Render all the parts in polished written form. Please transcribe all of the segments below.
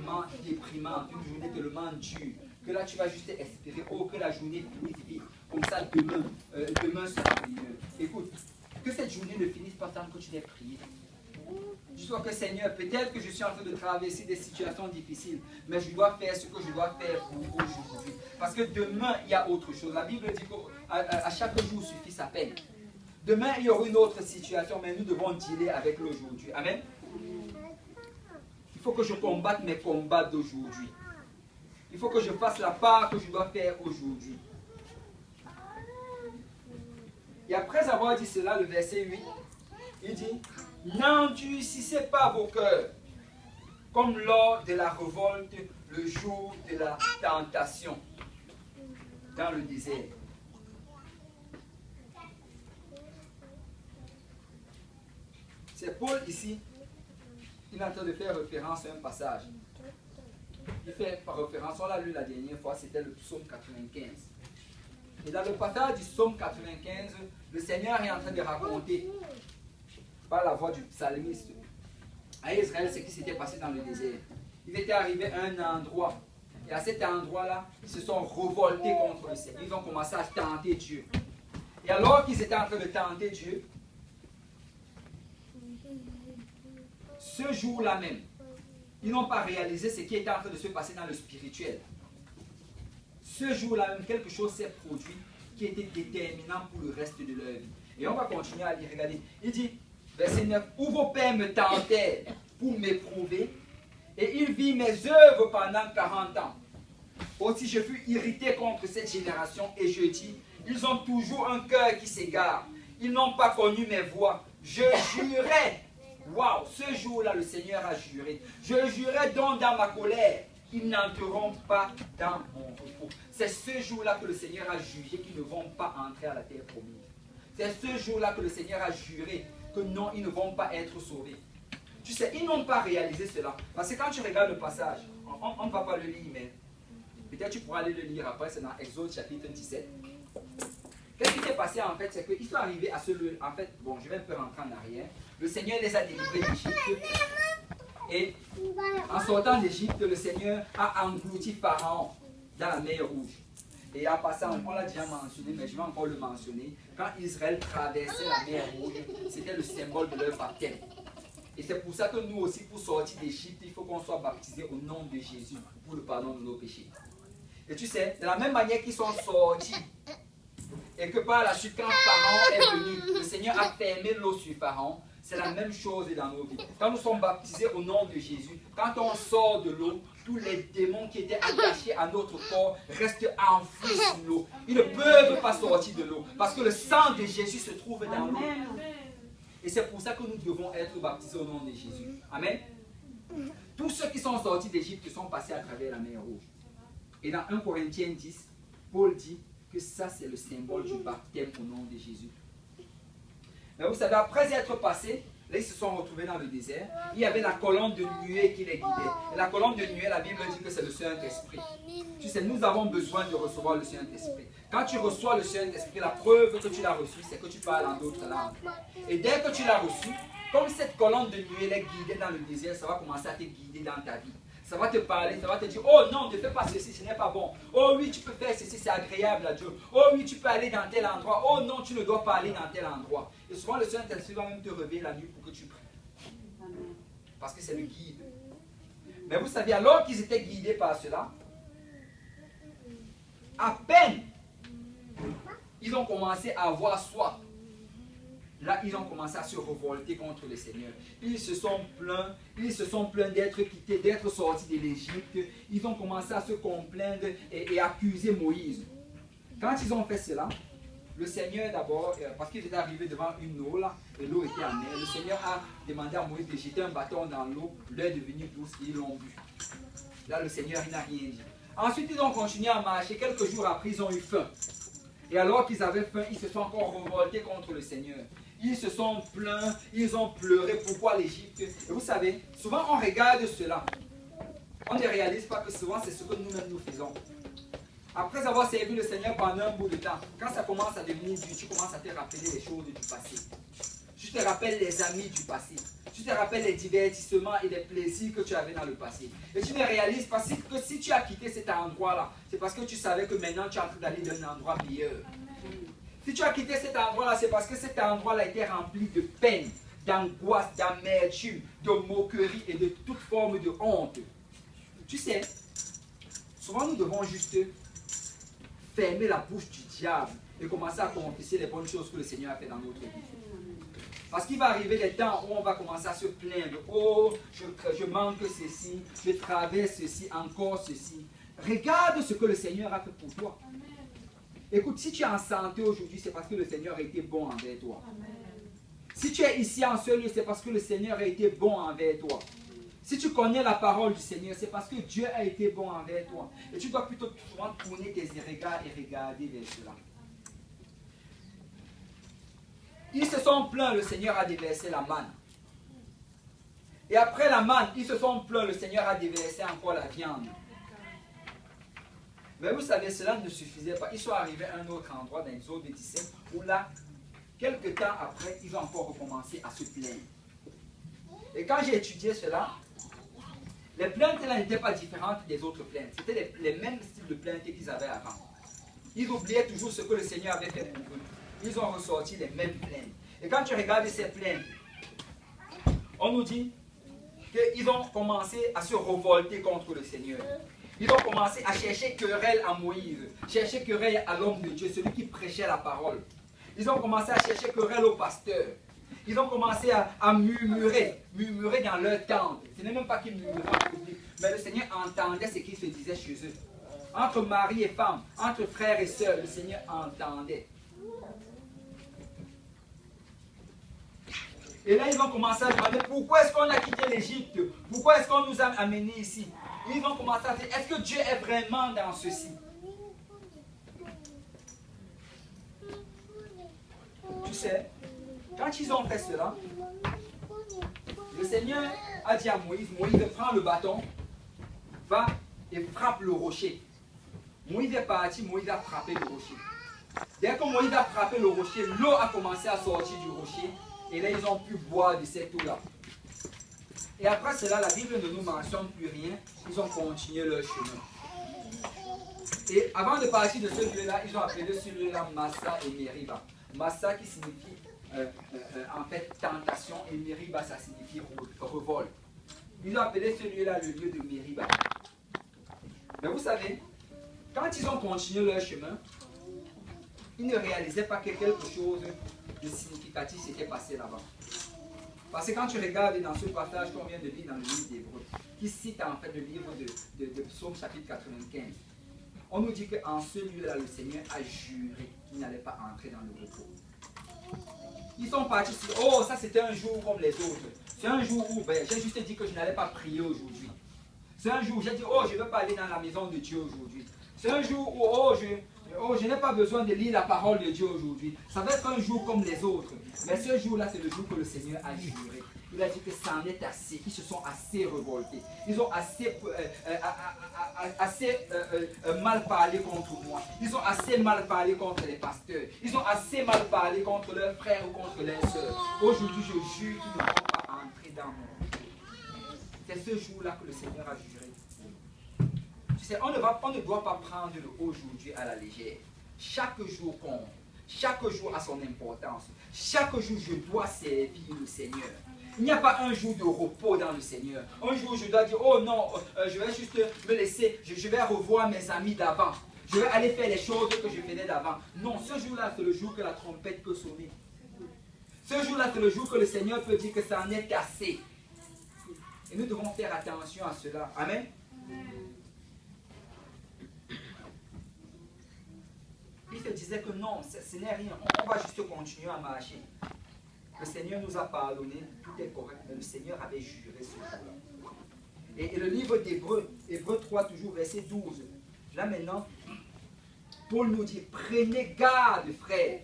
tellement déprimante, une journée tellement dure, que là tu vas juste espérer, oh que la journée finisse vite, comme ça demain sera mieux. Écoute, que cette journée ne finisse pas tant que tu n'aies prié. Je sois que Seigneur, peut-être que je suis en train de traverser des situations difficiles, mais je dois faire ce que je dois faire pour aujourd'hui. Parce que demain, il y a autre chose. La Bible dit qu'à chaque jour suffit sa peine. Demain, il y aura une autre situation, mais nous devons dealer avec l'aujourd'hui. Amen. Il faut que je combatte mes combats d'aujourd'hui. Il faut que je fasse la part que je dois faire aujourd'hui. Et après avoir dit cela, le verset 8, il dit, n'endurcissez pas vos cœurs, comme lors de la révolte, le jour de la tentation, dans le désert. C'est Paul ici, il est en train de faire référence à un passage. Il fait par référence, on l'a lu la dernière fois, c'était le psaume 95. Et dans le passage du psaume 95, le Seigneur est en train de raconter, par la voix du psalmiste, à Israël ce qui s'était passé dans le désert. Ils étaient arrivés à un endroit, et à cet endroit-là, ils se sont révoltés contre le Seigneur. Ils ont commencé à tenter Dieu. Et alors qu'ils étaient en train de tenter Dieu, ce jour-là même, ils n'ont pas réalisé ce qui était en train de se passer dans le spirituel. Ce jour-là même, quelque chose s'est produit qui était déterminant pour le reste de leur vie. Et on va continuer à lire, regardez. Il dit, verset 9, « Où vos pères me tentèrent pour m'éprouver, et ils virent mes œuvres pendant 40 ans. Aussi je fus irrité contre cette génération, et je dis, ils ont toujours un cœur qui s'égare. Ils n'ont pas connu mes voies. Je jurais. » Waouh, ce jour-là, le Seigneur a juré. Je jurais donc dans ma colère, ils n'entreront pas dans mon repos. C'est ce jour-là que le Seigneur a jugé qu'ils ne vont pas entrer à la terre promise. C'est ce jour-là que le Seigneur a juré que non, ils ne vont pas être sauvés. Tu sais, ils n'ont pas réalisé cela. Parce que quand tu regardes le passage, on ne va pas le lire, mais peut-être tu pourras aller le lire après, c'est dans Exode chapitre 17. Qu'est-ce qui s'est passé en fait? C'est qu'ils sont arrivés à ce lieu. En fait, bon, je vais un peu rentrer en arrière. Le Seigneur les a délivrés d'Égypte. Et en sortant d'Égypte, le Seigneur a englouti Pharaon dans la mer Rouge. Et en passant, on l'a déjà mentionné, mais je vais encore le mentionner. Quand Israël traversait la mer Rouge, c'était le symbole de leur baptême. Et c'est pour ça que nous aussi, pour sortir d'Égypte, il faut qu'on soit baptisé au nom de Jésus pour le pardon de nos péchés. Et tu sais, de la même manière qu'ils sont sortis, et que par la suite, quand Pharaon est venu, le Seigneur a fermé l'eau sur Pharaon. C'est la même chose dans nos vies. Quand nous sommes baptisés au nom de Jésus, quand on sort de l'eau, tous les démons qui étaient attachés à notre corps restent enfouis sous l'eau. Ils ne peuvent pas sortir de l'eau parce que le sang de Jésus se trouve dans l'eau. Et c'est pour ça que nous devons être baptisés au nom de Jésus. Amen. Tous ceux qui sont sortis d'Égypte sont passés à travers la mer Rouge. Et dans 1 Corinthiens 10, Paul dit que ça c'est le symbole du baptême au nom de Jésus. Mais vous savez, après être passés, là ils se sont retrouvés dans le désert. Il y avait la colonne de nuée qui les guidait. Et la colonne de nuée, la Bible dit que c'est le Saint-Esprit. Tu sais, nous avons besoin de recevoir le Saint-Esprit. Quand tu reçois le Saint-Esprit, la preuve que tu l'as reçu, c'est que tu parles en d'autres langues. Et dès que tu l'as reçu, comme cette colonne de nuée les guidait dans le désert, ça va commencer à te guider dans ta vie. Ça va te parler, ça va te dire, oh non, ne fais pas ceci, ce n'est pas bon. Oh oui, tu peux faire ceci, c'est agréable à Dieu. Oh oui, tu peux aller dans tel endroit. Oh non, tu ne dois pas aller dans tel endroit. Et souvent, le Saint-Esprit va même te réveiller la nuit pour que tu pries. Parce que c'est le guide. Mais vous savez, alors qu'ils étaient guidés par cela, à peine, ils ont commencé à avoir soif. Là, ils ont commencé à se révolter contre le Seigneur. Ils se sont plaints d'être quittés, d'être sortis de l'Égypte. Ils ont commencé à se complaindre et accuser Moïse. Quand ils ont fait cela, le Seigneur d'abord, parce qu'ils étaient arrivés devant une eau là, et l'eau était amère, le Seigneur a demandé à Moïse de jeter un bâton dans l'eau, l'eau est devenue douce et ils l'ont bu. Là, le Seigneur, il n'a rien dit. Ensuite, ils ont continué à marcher. Quelques jours après, ils ont eu faim. Et alors qu'ils avaient faim, ils se sont encore révoltés contre le Seigneur. Ils se sont plaints, ils ont pleuré. Pourquoi l'Égypte? Et vous savez, souvent on regarde cela. On ne réalise pas que souvent c'est ce que nous-mêmes nous faisons. Après avoir servi le Seigneur pendant un bout de temps, quand ça commence à devenir dur, tu commences à te rappeler les choses du passé. Tu te rappelles les amis du passé. Tu te rappelles les divertissements et les plaisirs que tu avais dans le passé. Et tu ne réalises pas que si tu as quitté cet endroit-là, c'est parce que tu savais que maintenant tu es en train d'aller dans un endroit meilleur. Si tu as quitté cet endroit-là, c'est parce que cet endroit-là a été rempli de peine, d'angoisse, d'amertume, de moquerie et de toute forme de honte. Tu sais, souvent nous devons juste fermer la bouche du diable et commencer à confesser les bonnes choses que le Seigneur a fait dans notre vie. Parce qu'il va arriver des temps où on va commencer à se plaindre. Oh, je manque ceci, je traverse ceci, encore ceci. Regarde ce que le Seigneur a fait pour toi. Écoute, si tu es en santé aujourd'hui, c'est parce que le Seigneur a été bon envers toi. Si tu es ici en ce lieu, c'est parce que le Seigneur a été bon envers toi. Si tu connais la parole du Seigneur, c'est parce que Dieu a été bon envers toi. Et tu dois plutôt souvent tourner tes regards et regarder vers cela. Ils se sont plaints, le Seigneur a déversé la manne. Et après la manne, ils se sont plaints, le Seigneur a déversé encore la viande. Mais vous savez, cela ne suffisait pas. Ils sont arrivés à un autre endroit dans Exode 17 où là, quelques temps après, ils ont encore recommencé à se plaindre. Et quand j'ai étudié cela, les plaintes là n'étaient pas différentes des autres plaintes. C'était les mêmes styles de plaintes qu'ils avaient avant. Ils oubliaient toujours ce que le Seigneur avait fait pour eux. Ils ont ressorti les mêmes plaintes. Et quand tu regardes ces plaintes, on nous dit qu'ils ont commencé à se révolter contre le Seigneur. Ils ont commencé à chercher querelle à Moïse, chercher querelle à l'homme de Dieu, celui qui prêchait la parole. Ils ont commencé à chercher querelle au pasteur. Ils ont commencé à murmurer dans leur tente. Ce n'est même pas qu'ils murmuraient en public, mais le Seigneur entendait ce qui se disait chez eux. Entre mari et femme, entre frères et sœurs, le Seigneur entendait. Et là, ils ont commencé à demander pourquoi est-ce qu'on a quitté l'Égypte? Pourquoi est-ce qu'on nous a amenés ici? Ils ont commencé à dire, est-ce que Dieu est vraiment dans ceci? Tu sais, quand ils ont fait cela, le Seigneur a dit à Moïse, Moïse prend le bâton, va et frappe le rocher. Moïse est parti, Moïse a frappé le rocher. Dès que Moïse a frappé le rocher, l'eau a commencé à sortir du rocher. Et là, ils ont pu boire de cette eau-là. Et après cela, la Bible ne nous mentionne plus rien. Ils ont continué leur chemin. Et avant de partir de ce lieu-là, ils ont appelé ce lieu-là Massa et Meriba. Massa qui signifie en fait tentation et Meriba ça signifie revolte. Ils ont appelé ce lieu-là le lieu de Meriba. Mais vous savez, quand ils ont continué leur chemin, ils ne réalisaient pas que quelque chose de significatif s'était passé là-bas. Parce que quand tu regardes dans ce passage qu'on vient de lire dans le livre d'Hébreux, qui cite en fait le livre de Psaume chapitre 95, on nous dit qu'en ce lieu-là, le Seigneur a juré qu'il n'allait pas entrer dans le repos. Ils sont partis sur, oh, ça c'était un jour comme les autres. C'est un jour où j'ai juste dit que je n'allais pas prier aujourd'hui. C'est un jour où j'ai dit, oh, je ne veux pas aller dans la maison de Dieu aujourd'hui. C'est un jour où, je n'ai pas besoin de lire la parole de Dieu aujourd'hui. Ça va être un jour comme les autres. Mais ce jour-là, c'est le jour que le Seigneur a juré. Il a dit que ça en est assez. Ils se sont assez révoltés. Ils ont assez mal parlé contre moi. Ils ont assez mal parlé contre les pasteurs. Ils ont assez mal parlé contre leurs frères ou contre leurs sœurs. Aujourd'hui, je jure qu'ils ne vont pas entrer dans mon royaume. C'est ce jour-là que le Seigneur a juré. Tu sais, on ne doit pas prendre le aujourd'hui à la légère. Chaque jour compte. Chaque jour a son importance. Chaque jour, je dois servir le Seigneur. Il n'y a pas un jour de repos dans le Seigneur. Un jour, je dois dire, oh non, je vais juste me laisser, je vais revoir mes amis d'avant. Je vais aller faire les choses que je faisais d'avant. Non, ce jour-là, c'est le jour que la trompette peut sonner. Ce jour-là, c'est le jour que le Seigneur peut dire que ça en est assez. Et nous devons faire attention à cela. Amen. Il se disait que non, ce n'est rien. On va juste continuer à marcher. Le Seigneur nous a pardonné, tout est correct, mais le Seigneur avait juré ce jour-là. Et le livre d'Hébreux, Hébreux 3, toujours verset 12. Là maintenant, Paul nous dit, prenez garde, frères,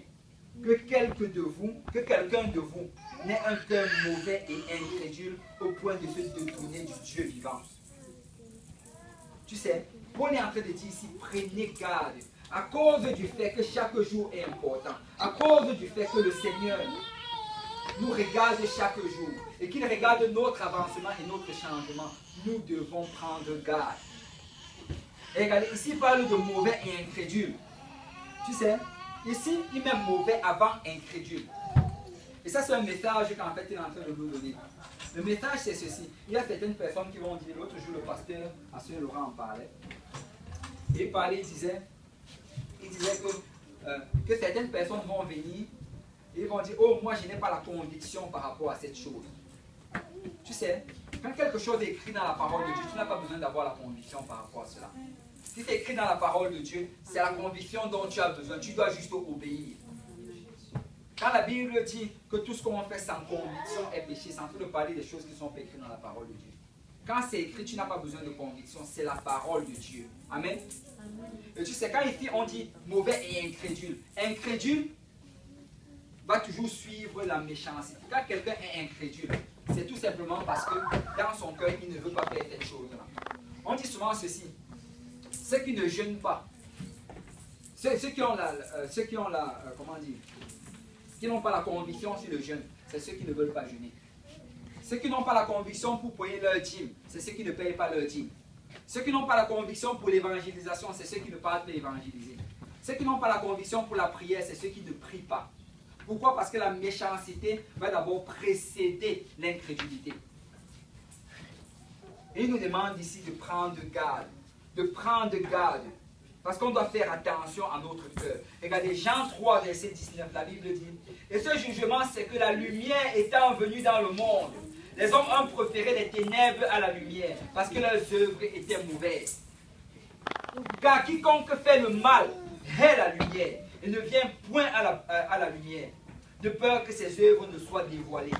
que quelqu'un de vous n'ait un cœur mauvais et incrédule au point de se détourner du Dieu vivant. Tu sais, Paul est en train de dire ici, prenez garde, à cause du fait que chaque jour est important, à cause du fait que le Seigneur nous regarde chaque jour et qu'il regarde notre avancement et notre changement, nous devons prendre garde. Et regardez, ici il parle de mauvais et incrédule. Tu sais, ici il met mauvais avant incrédule. Et ça c'est un message qu'en fait il est en train de nous donner. Le message c'est ceci. Il y a certaines personnes qui vont dire, l'autre jour le pasteur Assun Laurent en parlait. Il parlait, il disait que certaines personnes vont venir et ils vont dire, oh moi je n'ai pas la conviction par rapport à cette chose. Tu sais, quand quelque chose est écrit dans la parole de Dieu, tu n'as pas besoin d'avoir la conviction par rapport à cela. Si c'est écrit dans la parole de Dieu, c'est la conviction dont tu as besoin, tu dois juste obéir. Quand la Bible dit que tout ce qu'on fait sans conviction est péché, c'est en train de parler des choses qui sont écrites dans la parole de Dieu. Quand c'est écrit, tu n'as pas besoin de conviction, c'est la parole de Dieu. Amen. Et tu sais, quand ici on dit mauvais et incrédule, incrédule va toujours suivre la méchanceté. Quand quelqu'un est incrédule, c'est tout simplement parce que dans son cœur, il ne veut pas faire cette chose-là. On dit souvent ceci, ceux qui ne jeûnent pas, ceux qui ont qui n'ont pas la conviction sur le jeûne, c'est ceux qui ne veulent pas jeûner. Ceux qui n'ont pas la conviction pour payer leur dîme, c'est ceux qui ne payent pas leur dîme. Ceux qui n'ont pas la conviction pour l'évangélisation, c'est ceux qui ne parlent pas évangéliser. Ceux qui n'ont pas la conviction pour la prière, c'est ceux qui ne prient pas. Pourquoi? Parce que la méchanceté va d'abord précéder l'incrédulité. Et il nous demande ici de prendre garde. De prendre garde. Parce qu'on doit faire attention à notre cœur. Regardez, Jean 3, verset 19, la Bible dit, et ce jugement, c'est que la lumière étant venue dans le monde, les hommes ont préféré les ténèbres à la lumière, parce que leurs œuvres étaient mauvaises. Car quiconque fait le mal hait la lumière, et ne vient point à la lumière, de peur que ses œuvres ne soient dévoilées.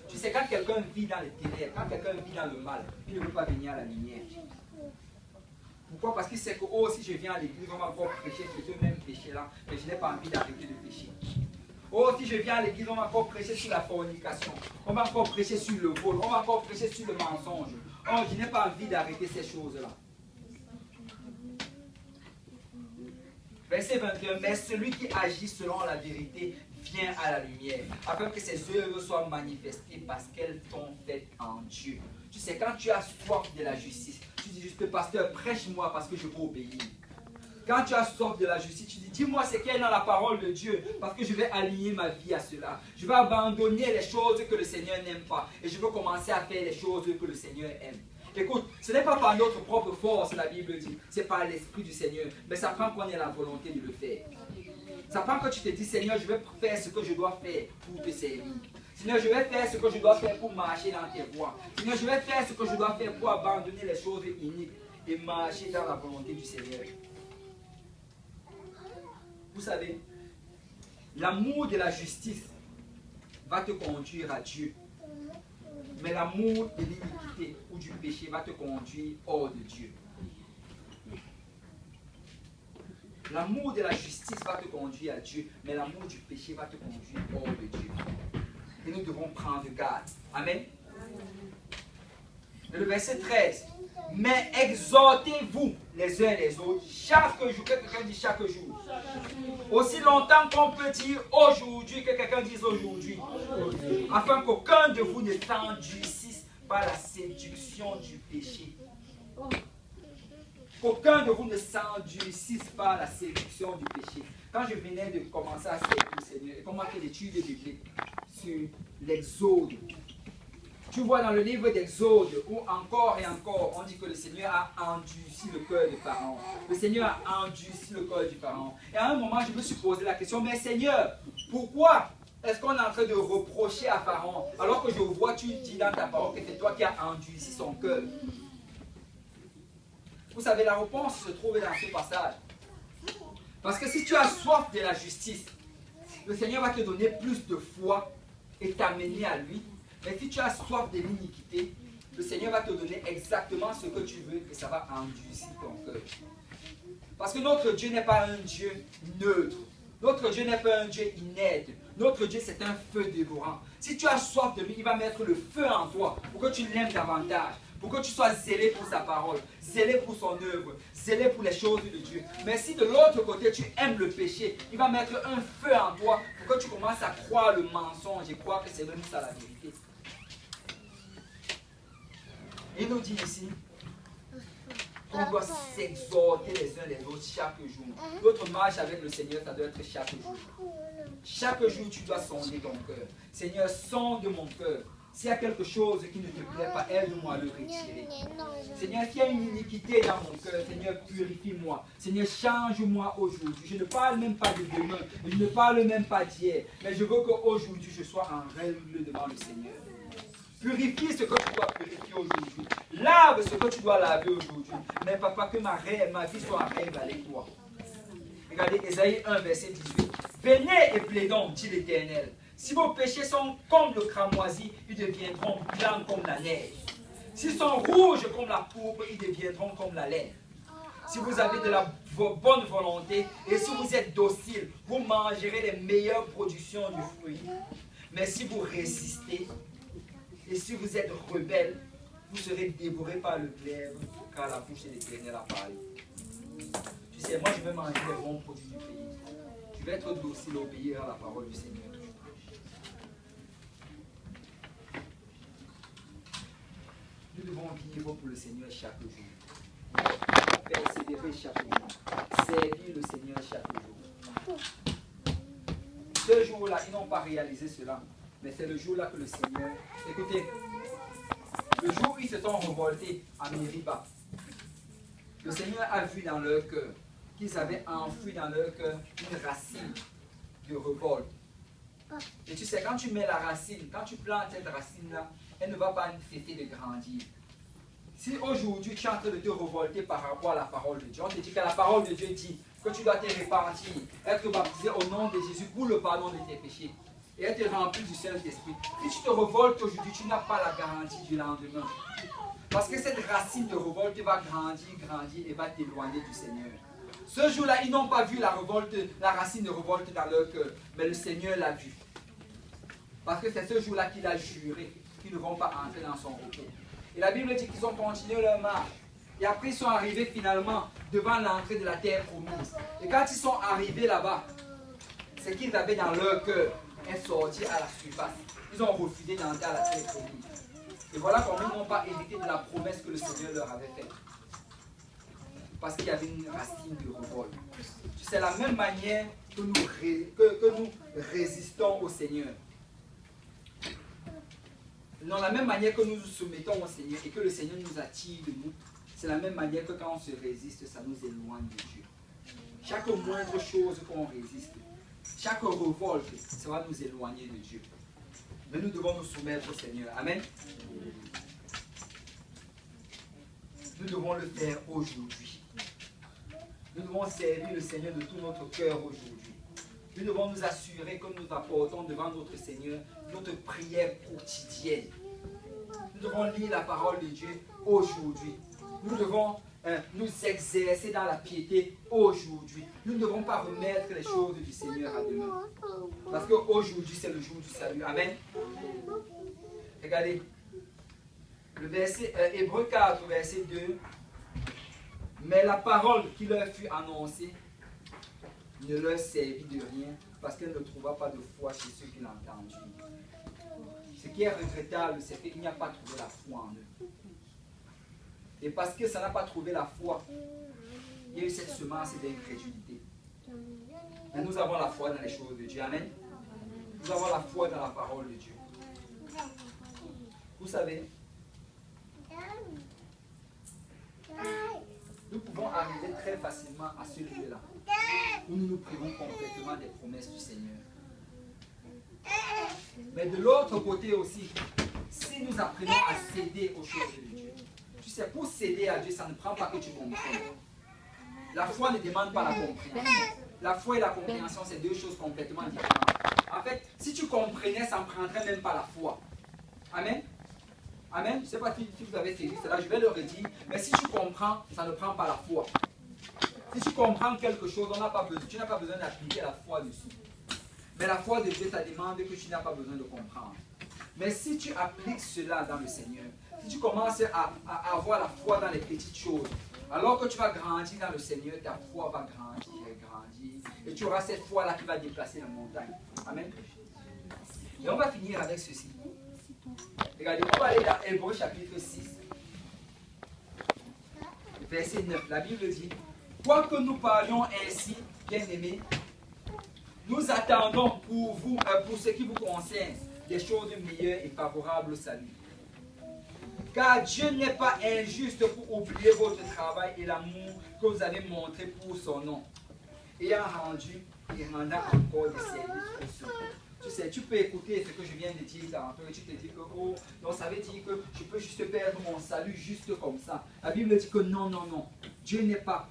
Tu sais, quand quelqu'un vit dans les ténèbres, quand quelqu'un vit dans le mal, il ne veut pas venir à la lumière. Pourquoi? Parce qu'il sait que, oh, si je viens à l'église, on va encore prêcher sur ce même péché-là, mais je n'ai pas envie d'arrêter de pécher. Oh, si je viens à l'église, on va encore prêcher sur la fornication, on va encore prêcher sur le vol, on va encore prêcher sur le mensonge. Oh, je n'ai pas envie d'arrêter ces choses-là. Verset 21, mais celui qui agit selon la vérité vient à la lumière, afin que ses œuvres soient manifestées parce qu'elles sont faites en Dieu. Tu sais, quand tu as soif de la justice, tu dis juste, pasteur, prêche-moi parce que je veux obéir. Quand tu as soif de la justice, tu dis, dis-moi ce qu'il y a dans la parole de Dieu, parce que je vais aligner ma vie à cela. Je vais abandonner les choses que le Seigneur n'aime pas, et je veux commencer à faire les choses que le Seigneur aime. Écoute, ce n'est pas par notre propre force, la Bible dit, c'est par l'Esprit du Seigneur, mais ça prend qu'on ait la volonté de le faire. Ça prend que tu te dis, Seigneur, je vais faire ce que je dois faire pour te servir. Seigneur, je vais faire ce que je dois faire pour marcher dans tes voies. Seigneur, je vais faire ce que je dois faire pour abandonner les choses iniques et marcher dans la volonté du Seigneur. Vous savez, l'amour de la justice va te conduire à Dieu. Mais l'amour de l'iniquité ou du péché va te conduire hors de Dieu. L'amour de la justice va te conduire à Dieu, mais l'amour du péché va te conduire hors de Dieu. Et nous devons prendre garde. Amen. Le verset 13. Mais exhortez-vous les uns les autres chaque jour. Que quelqu'un dit chaque jour. Aussi longtemps qu'on peut dire aujourd'hui, que quelqu'un dise aujourd'hui. Afin qu'aucun de vous ne s'endurcisse par la séduction du péché. Qu'aucun de vous ne s'endurcisse par la séduction du péché. Quand je venais de commencer à servir le Seigneur, et qu'on m'a fait l'étude biblique sur l'Exode, tu vois dans le livre d'Exode, où encore et encore, on dit que le Seigneur a endurci le cœur de Pharaon. Le Seigneur a endurci le cœur du Pharaon. Et à un moment, je me suis posé la question, mais Seigneur, pourquoi est-ce qu'on est en train de reprocher à Pharaon, alors que je vois, tu dis dans ta parole que c'est toi qui as endurci son cœur? Vous savez, la réponse se trouve dans ce passage. Parce que si tu as soif de la justice, le Seigneur va te donner plus de foi et t'amener à lui. Mais si tu as soif de l'iniquité, le Seigneur va te donner exactement ce que tu veux et ça va endurcir ton cœur. Parce que notre Dieu n'est pas un Dieu neutre. Notre Dieu n'est pas un Dieu inerte. Notre Dieu, c'est un feu dévorant. Si tu as soif de lui, il va mettre le feu en toi pour que tu l'aimes davantage. pour que tu sois zélé pour sa parole, zélé pour son œuvre, zélé pour les choses de Dieu. Mais si de l'autre côté tu aimes le péché, il va mettre un feu en toi pour que tu commences à croire le mensonge et croire que c'est même ça la vérité. Il nous dit ici qu'on doit s'exhorter les uns les autres chaque jour. Notre marche avec le Seigneur, ça doit être chaque jour. Chaque jour, tu dois sonder ton cœur. Seigneur, sonde mon cœur. S'il y a quelque chose qui ne te plaît pas, aide-moi à le retirer. Seigneur, s'il y a une iniquité dans mon cœur, Seigneur, purifie-moi. Seigneur, change-moi aujourd'hui. Je ne parle même pas de demain, je ne parle même pas d'hier, mais je veux qu'aujourd'hui, je sois en règle devant le Seigneur. Purifie ce que tu dois purifier aujourd'hui. Lave ce que tu dois laver aujourd'hui. Mais papa, que ma vie soit en règle avec toi. Regardez Ésaïe 1, verset 18. Venez et plaidons, dit l'Éternel. Si vos péchés sont comme le cramoisi, ils deviendront blancs comme la neige. S'ils sont rouges comme la pourpre, ils deviendront comme la laine. Si vous avez de la bonne volonté et si vous êtes docile, vous mangerez les meilleures productions du fruit. Mais si vous résistez et si vous êtes rebelle, vous serez dévorés par le glaive, car la bouche de l'Éternel a parlé. Tu sais, moi je vais manger les bons produits du pays. Je vais être docile, obéir à la parole du Seigneur. Nous devons vivre pour le Seigneur chaque jour. Persévérer chaque jour. Servir le Seigneur chaque jour. Ce jour-là, ils n'ont pas réalisé cela. Mais c'est le jour-là que le Seigneur... Écoutez, le jour où ils se sont révoltés à Mériba, le Seigneur a vu dans leur cœur qu'ils avaient enfoui dans leur cœur une racine de révolte. Et tu sais, quand tu mets la racine, quand tu plantes cette racine-là, elle ne va pas cesser de grandir. Si aujourd'hui tu es en train de te révolter par rapport à la parole de Dieu, on te dit que la parole de Dieu dit que tu dois te repentir, être baptisé au nom de Jésus pour le pardon de tes péchés et être rempli du Saint-Esprit. Si tu te révoltes aujourd'hui, tu n'as pas la garantie du lendemain. Parce que cette racine de révolte va grandir et va t'éloigner du Seigneur. Ce jour-là, ils n'ont pas vu la racine de révolte dans leur cœur, mais le Seigneur l'a vu. Parce que c'est ce jour-là qu'il a juré qu'ils ne vont pas entrer dans son repos. Et la Bible dit qu'ils ont continué leur marche. Et après, ils sont arrivés finalement devant l'entrée de la terre promise. Et quand ils sont arrivés là-bas, ce qu'ils avaient dans leur cœur est sorti à la surface. Ils ont refusé d'entrer à la terre promise. Et voilà comment ils n'ont pas hérité de la promesse que le Seigneur leur avait faite. Parce qu'il y avait une racine de révolte. C'est la même manière que nous résistons au Seigneur. Dans la même manière que nous nous soumettons au Seigneur et que le Seigneur nous attire de nous, c'est la même manière que quand on se résiste, ça nous éloigne de Dieu. Chaque moindre chose qu'on résiste, chaque révolte, ça va nous éloigner de Dieu. Mais nous devons nous soumettre au Seigneur. Amen. Nous devons le faire aujourd'hui. Nous devons servir le Seigneur de tout notre cœur aujourd'hui. Nous devons nous assurer que nous apportons devant notre Seigneur notre prière quotidienne. Nous devons lire la parole de Dieu aujourd'hui. Nous devons nous exercer dans la piété aujourd'hui. Nous ne devons pas remettre les choses du Seigneur à demain. Parce qu'aujourd'hui, c'est le jour du salut. Amen. Regardez. Le verset, Hébreux 4, verset 2. Mais la parole qui leur fut annoncée ne leur servit de rien parce qu'elle ne trouva pas de foi chez ceux qui l'ont entendu. Ce qui est regrettable, c'est qu'il n'y a pas trouvé la foi en eux. Et parce que ça n'a pas trouvé la foi, il y a eu cette semence d'incrédulité. Mais nous avons la foi dans les choses de Dieu. Amen. Nous avons la foi dans la parole de Dieu. Vous savez, nous pouvons arriver très facilement à ce lieu-là, où nous nous privons complètement des promesses du Seigneur. Mais de l'autre côté aussi, si nous apprenons à céder aux choses de Dieu, tu sais, pour céder à Dieu, ça ne prend pas que tu comprennes. La foi ne demande pas la compréhension. La foi et la compréhension, c'est deux choses complètement différentes. En fait, si tu comprenais, ça ne prendrait même pas la foi. Amen. Amen. Je ne sais pas si vous avez saisi cela, je vais le redire. Mais si tu comprends, ça ne prend pas la foi. Si tu comprends quelque chose, tu n'as pas besoin d'appliquer la foi dessus. Mais la foi de Dieu, ça demande que tu n'as pas besoin de comprendre. Mais si tu appliques cela dans le Seigneur, Si tu commences à avoir la foi dans les petites choses, alors que tu vas grandir dans le Seigneur, ta foi va grandir et grandir. Et tu auras cette foi-là qui va déplacer la montagne. Amen. Et on va finir avec ceci. Regardez, on va aller dans Hébreux chapitre 6, verset 9. La Bible dit, quoique nous parlions ainsi, bien-aimés, nous attendons pour vous, pour ce qui vous concerne, des choses meilleures et favorables au salut. Car Dieu n'est pas injuste pour oublier votre travail et l'amour que vous avez montré pour son nom, ayant rendu et rendant encore des services pour ceux. Tu sais, tu peux écouter ce que je viens de dire tantôt et tu te dis que, oh, non, ça veut dire que je peux juste perdre mon salut juste comme ça. La Bible dit que non, non, non. Dieu n'est pas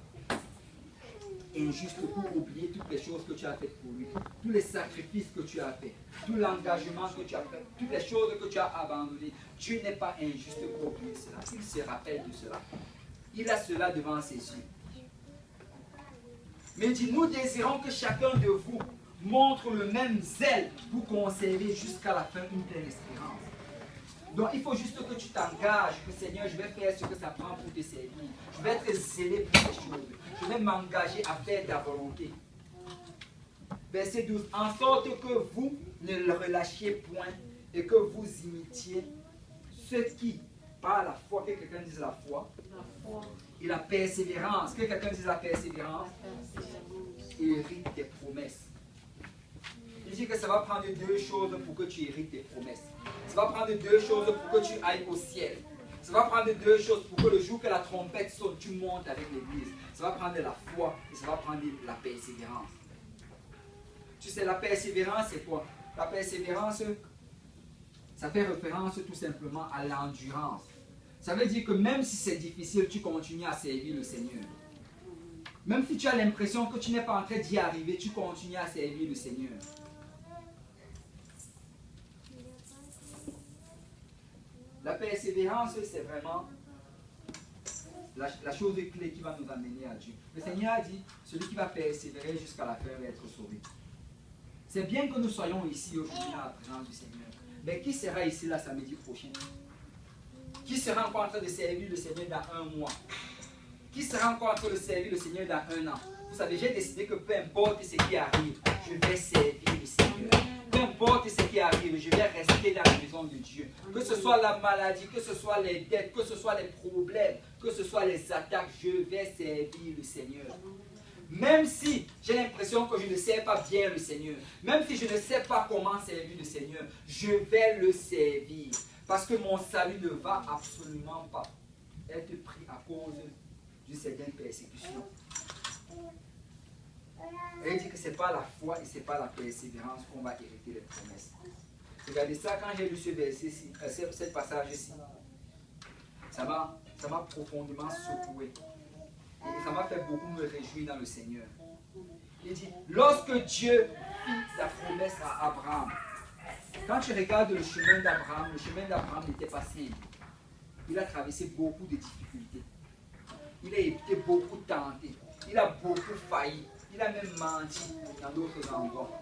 injuste pour oublier toutes les choses que tu as faites pour lui, tous les sacrifices que tu as fait, tout l'engagement que tu as fait, toutes les choses que tu as abandonnées. Dieu n'est pas injuste pour oublier cela. Il se rappelle de cela. Il a cela devant ses yeux. Mais il dit, nous désirons que chacun de vous montre le même zèle pour conserver jusqu'à la fin une pleine espérance. Donc il faut juste que tu t'engages, que Seigneur, je vais faire ce que ça prend pour te servir. Je vais être zélé pour ces choses. Je vais m'engager à faire ta volonté. Verset 12. En sorte que vous ne le relâchiez point et que vous imitiez ceux qui, par la foi, que quelqu'un dise la foi, et la persévérance, que quelqu'un dise la persévérance, hérite des promesses. Il dit que ça va prendre deux choses pour que tu hérites tes promesses. Ça va prendre deux choses pour que tu ailles au ciel. Ça va prendre deux choses pour que le jour que la trompette sonne, tu montes avec l'église. Ça va prendre la foi et ça va prendre la persévérance. Tu sais, la persévérance, c'est quoi? La persévérance, ça fait référence tout simplement à l'endurance. Ça veut dire que même si c'est difficile, tu continues à servir le Seigneur. Même si tu as l'impression que tu n'es pas en train d'y arriver, tu continues à servir le Seigneur. La persévérance, c'est vraiment la chose clé qui va nous amener à Dieu. Le Seigneur a dit, celui qui va persévérer jusqu'à la fin va être sauvé. C'est bien que nous soyons ici aujourd'hui dans la présence du Seigneur. Mais qui sera ici là samedi prochain? Qui sera encore en train de servir le Seigneur dans un mois? Qui sera encore en train de servir le Seigneur dans un an? Vous savez, j'ai décidé que peu importe ce qui arrive, je vais servir le Seigneur. Peu importe ce qui arrive, je vais rester dans la maison de Dieu. Que ce soit la maladie, que ce soit les dettes, que ce soit les problèmes, que ce soit les attaques, je vais servir le Seigneur. Même si j'ai l'impression que je ne sers pas bien le Seigneur, même si je ne sais pas comment servir le Seigneur, je vais le servir. Parce que mon salut ne va absolument pas être pris à cause d'une certaine persécution. Et il dit que ce n'est pas la foi et ce n'est pas la persévérance qu'on va hériter les promesses. Regardez ça, quand j'ai lu ce verset-ci, ce passage-ci, ça m'a profondément secoué. Et ça m'a fait beaucoup me réjouir dans le Seigneur. Il dit, lorsque Dieu fit sa promesse à Abraham, quand tu regardes le chemin d'Abraham n'était pas simple. Il a traversé beaucoup de difficultés. Il a été beaucoup tenté. Il a beaucoup failli. Il a même menti dans d'autres endroits.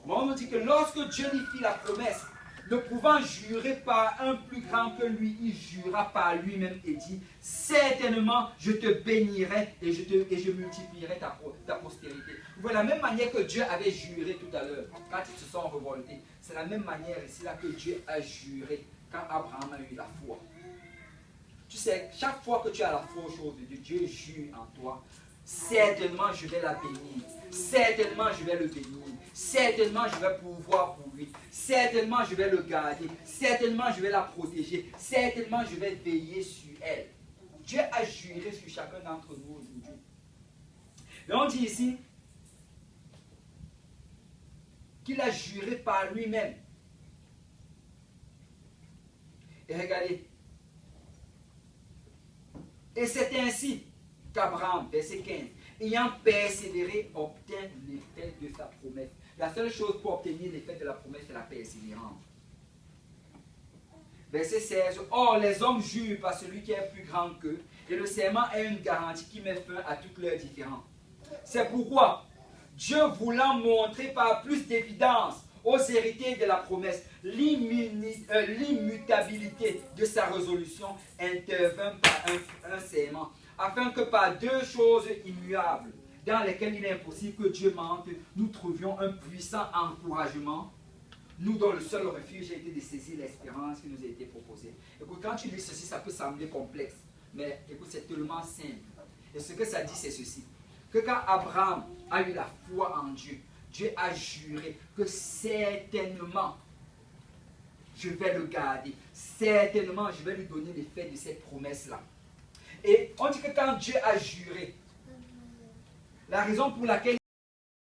Mais on nous dit que lorsque Dieu lui fit la promesse, ne pouvant jurer par un plus grand que lui, il jura par lui-même et dit, certainement je te bénirai et je multiplierai ta postérité. Vous voyez, la même manière que Dieu avait juré tout à l'heure, quand ils se sont révoltés, c'est la même manière ici là que Dieu a juré quand Abraham a eu la foi. Tu sais, chaque fois que tu as la foi aux choses de Dieu, Dieu jure en toi. Certainement je vais la bénir. Certainement je vais le bénir. Certainement je vais pouvoir pour lui. Certainement je vais le garder. Certainement je vais la protéger. Certainement je vais veiller sur elle. Dieu a juré sur chacun d'entre nous aujourd'hui. Et on dit ici qu'il a juré par lui-même. Et regardez. Et c'est ainsi qu'Abraham, verset 15, ayant persévéré, obtint l'effet de sa promesse. La seule chose pour obtenir l'effet de la promesse, c'est la persévérance. Verset 16, or les hommes jurent par celui qui est plus grand qu'eux, et le serment est une garantie qui met fin à toutes leurs différends. C'est pourquoi, Dieu voulant montrer par plus d'évidence aux héritiers de la promesse, l'immutabilité de sa résolution intervint par un serment, afin que par deux choses immuables, dans lesquelles il est impossible que Dieu mente, nous trouvions un puissant encouragement, nous dont le seul refuge a été de saisir l'espérance qui nous a été proposée. Écoute, quand tu lis ceci, ça peut sembler complexe, mais écoute, c'est tellement simple. Et ce que ça dit, c'est ceci, que quand Abraham a eu la foi en Dieu, Dieu a juré que certainement, je vais le garder. Certainement, je vais lui donner l'effet de cette promesse-là. Et on dit que quand Dieu a juré, la raison pour laquelle